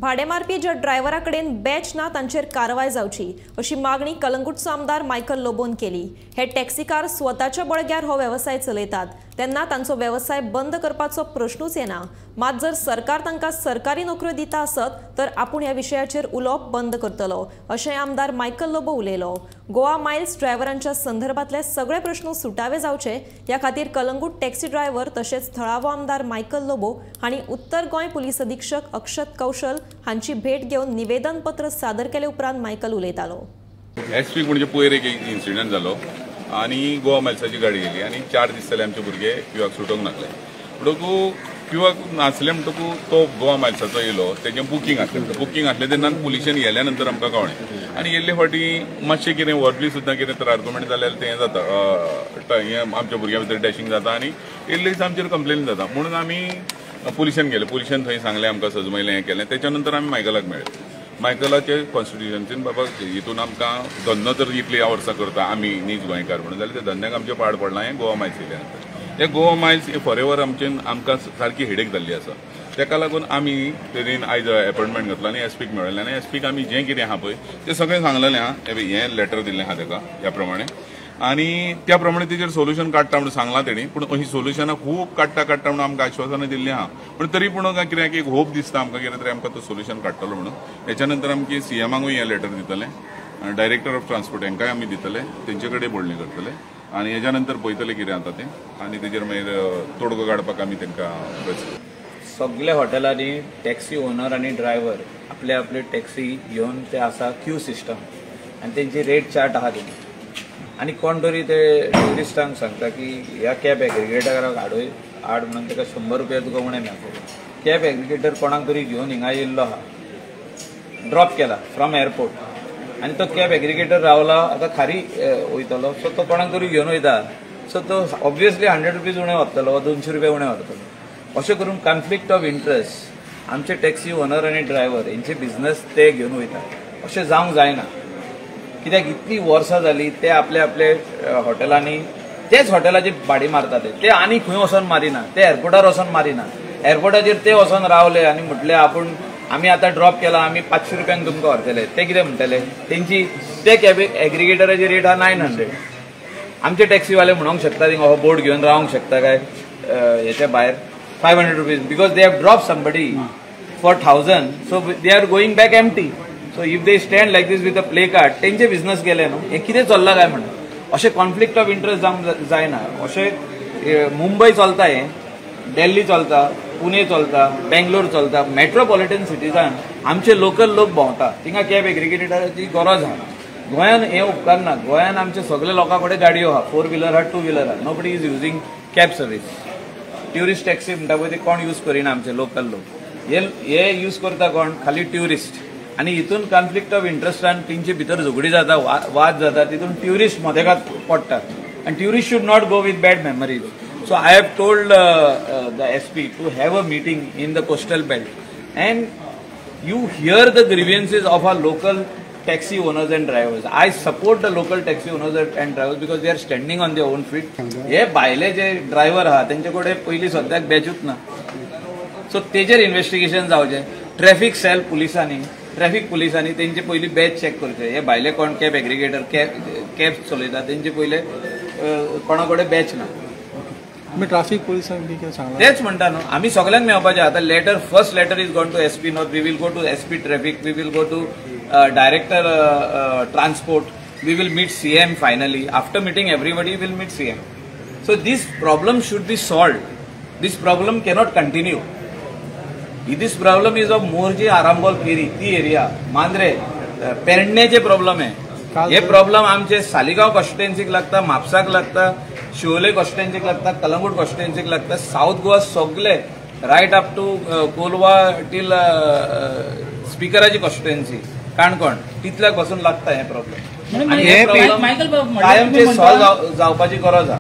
भाडे मारपी ज्या ड्रायव्हरा कडेन बॅच ना तांचेर कारवाय जावची अशी मागणी कलंगूटचो आमदार मायकल लोबोन केली। हे टॅक्सीकार स्वताच्या बळग्यार हो व्यवसाय चलयतात तेन्ना तांचो व्यवसाय बंद करपाचो प्रश्नूच येना। मात जर सरकार तांकां सरकारी नोकऱ्यो दिता आसत तर आपूण ह्या विशयाचेर उलोवप बंद करतलो अशें आमदार मायकल लोबो उलयलो। गोवा मायल्स ड्रायव्हरांच्या संदर्भातले सगळे प्रश्न सुटावे जावचे ह्या खातीर कलंगूट टॅक्सी ड्रायव्हर तशेंच थळावो आमदार मायकल लोबो हांणी उत्तर गोंय पुलीस अधीक्षक अक्षत कौशल हांची भेट घेवन निवेदन पत्र सादर केले उपरांत मायकल उलयतालो। एसपी म्हणजे पयर एक इन्सिडंट जालो आनी गोवा मायल्साची गाडी गेली आनी 4 दीस जाले आमचे भुरगे क्यूआक सुटोंक नासले। म्हणटकू क्यूआक नासले म्हणटकू तो गोवा मायल्साचो येयलो, तेजें बुकींग आसलें तेन्ना पुलिशेन गेल्या नंतर आमकां कळ्ळें आनी येल्ले फावटी मातशें कितें व्हरली सुद्दां कितें तर आर्ग्युमेंट जाल्यार तें जाता, हें आमच्या भुरग्यां भितर डॅशिंग जाता आनी येल्ले दीस आमचेर कंप्लेन जाता म्हणून आमी पुलिशेन गेले। पुलिशेन थंय सांगलें आमकां सजमयलें हें केलें। तेच्या नंतर आमी मायकलाक मेळ्ळे। मायकलाचे कॉन्स्टिट्युशन्सीन बाबा हितून आमकां धंदो जर इतली वर्सां करता आमी नीज गोंयकार म्हणून जाल्यार त्या धंद्याक आमचें पाड पडलां हें गोवा मायल्स येयल्या नंतर। हें गोवा मायल्स फॉर एवर आमकां सारकी हेडेक जाल्ली आसा। तेका लागून आमी तरेन आयज अपॉयंटमेंट घेतला आनी एसपीक मेळयलें आनी एसपीक आमी जें कितें आहा पळय तें सगळें सांगलेलें आहा। हें लेटर दिल्लें आहा तेका ह्या प्रमाणे आनी त्या प्रमाणे तेजेर सोल्युशन काडटा म्हणून सांगलां तेणी। पूण अशीं सोल्युशनां खूब काडटा म्हणून आमकां आश्वासनां दिल्लीं आहा, पूण तरी पूण कित्याक एक होप दिसता आमकां कितें तरी आमकां तो सोल्युशन काडटलो म्हणून। हेच्या नंतर आमची सीएमाकूय हें लेटर दितलें, डायरेक्टर ऑफ ट्रान्सपोर्ट हांकांय आमी दितले, तेंचे कडेन बोडणी करतले आनी हेच्या नंतर पळयतले कितें जाता तें आनी तेजेर मागीर तोडगो काडपाक आमी तांकां सगळ्या हॉटेलांनी टॅक्सी ओनर आनी ड्रायव्हर आपले आपले टॅक्सी घेवन ते आसा क्यू सिस्टम आनी तेंची रेट चार्ट आहा तेणी आनी कोण तरी ते ट्युरिस्टांक सांगता की ह्या कॅब एग्रिगेटराक हाड म्हणून ताका 100 रुपया तुका उणें मेळटलें। कॅब एग्रिगेटर कोणाक तरी घेवन हिंगा येयल्लो आहा, ड्रॉप केला फ्रॉम एअरपोर्ट आनी तो कॅब एग्रिगेटर रावला आतां खारी वयतलो, सो तो कोणाक तरी घेवन वयता, सो तो ऑब्वियसली 100 रुपीज उणें व्हरतलो वा 200 रुपया उणें व्हरतलो। अशें करून कॉन्फ्लिक्ट ऑफ इंट्रस्ट आमचे टॅक्सी ओनर आनी ड्रायव्हर हेंचे बिझनेस ते घेवन वयता, अशें जावंक जायना। कित्याक इतली वर्सां जाली ते आपले आपले हॉटेलांनी तेच हॉटेलाची भाडी मारता ते आनी खंय वचोन मारिना, ते एअरपोर्टार वचोन मारिना। एअरपोर्टाचेर ते वचोन रावले आनी म्हटले आमी आतां ड्रॉप केला, आमी 500 रुपयांक तुमकां व्हरतले। ते कितें म्हणटले, तेंची ते कॅब एग्रिगेटराची रेट आहा 900। आमचे टॅक्सीवाले म्हणूंक शकता थिंगा हो बोर्ड घेवन रावंक शकता काय हेच्या भायर 500 rupees because they have drop somebody for 1000, so they are going back empty. So if they stand like this with a play card तेंचे बिझनेस गेले न्हू, हें कितें चल्लां काय म्हणून अशें कॉन्फ्लिक्ट ऑफ इंट्रस्ट जावंक जायना। अशें मुंबय चलता, हें दिल्ली चलता, पुणे चलता, बेंगलोर चलता, मेट्रोपॉलिटन सिटीजान आमचे लोकल लोक भोंवता, थिंगा कॅब एग्रिगेटराची गरज आहा। गोंयान हें उपकारना, गोंयान आमचे सगळे लोकां कडेन गाडयो आहा, 4 व्हिलर आहा, 2 व्हिलर आहा, nobody is using cab service. Tourist taxi म्हणटा पळय ते कोण यूज करिना आमचे लोकल लोक, हे यूज करता कोण खाली ट्युरिस्ट आनी हितून कॉन्फ्लिक्ट ऑफ इंट्रस्टान तेंचे भितर झगडी जाता, वाद जाता, तितून ट्युरिस्ट मदेगात पडटात आनी tourist should not go with bad memories. So I have told the SP to have a meeting in the coastal belt and you hear the grievances of our local taxi owners and drivers. I support the local taxi owners and drivers because they are standing on their own feet. हे भायले जे driver आहा तेंचे कडेन पयलीं सद्याक बॅचूच ना, so तेजेर इन्व्हेस्टिगेशन जावचें। ट्रॅफिक सेल ट्रॅफिक पुलिसांनी तेंचे पयलीं बॅच चॅक करचे। हे भायले कोण कॅब एग्रिगेटर कॅब चलयता तेंचे पयले कोणा कडेन बॅच ना। ट्रॅफिक पोलिसांनी कितें सांगलां तेच म्हणटा न्हू, आमी सगळ्यांक मेळपाचें। आतां letter first letter is gone to SP north, we will go to SP traffic, we will go to director transport, we will meet CM finally. After meeting everybody will meet CM. So this problem should be solved, this problem cannot continue. This problem is of Morjim, Arambol, पेरी ती area, Mandrem, पेडणेचे problem आहे। हे problem आमचे सालिगांव कॉन्स्टिट्युएन्सीक लागता, म्हापसाक लागता, शिवोले कॉन्स्टिट्युएन्सीक लागता, कलंगूट कॉन्स्टिट्युएन्सीक लागता, साऊथ गोवा सगळे right up to Colva till स्पीकराची कॉन्स्टिट्युएन्सी काणकोण तितल्याक पासून लागता हे प्रॉब्लेम आनी हे प्रॉब्लेम कायमचे सॉल्व जावपाची गरज आहा।